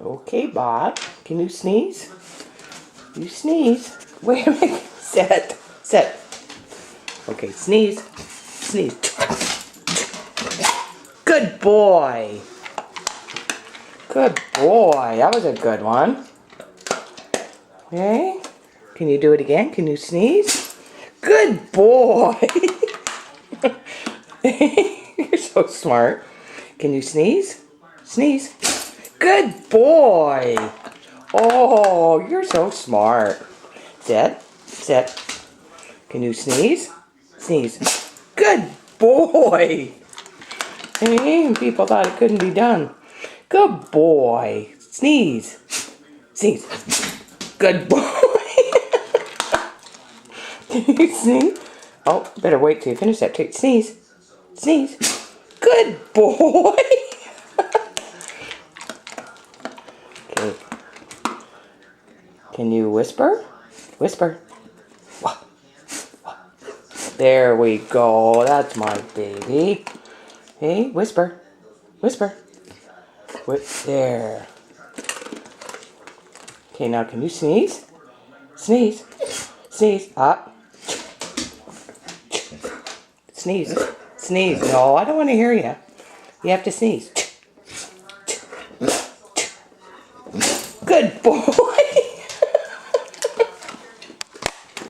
Okay, Bob. Can you sneeze? You sneeze. Wait a minute. Set. Set. Okay, sneeze. Sneeze. Good boy. Good boy. That was a good one. Okay. Can you do it again? Can you sneeze? Good boy. You're so smart. Can you sneeze? Sneeze. Good boy. Oh, you're so smart. Sit. Sit. Can you sneeze? Sneeze. Good boy. Hey, people thought it couldn't be done. Good boy. Sneeze. Sneeze. Good boy. Can you sneeze? Oh, better wait till you finish that. Take sneeze. Sneeze. Good boy. Okay. Can you whisper? Whisper. There we go. That's my baby. Hey, whisper. Whisper. There. Okay, now can you sneeze? Sneeze. Sneeze. Up. Sneeze. Sneeze. No, I don't want to hear you. You have to sneeze. Good boy.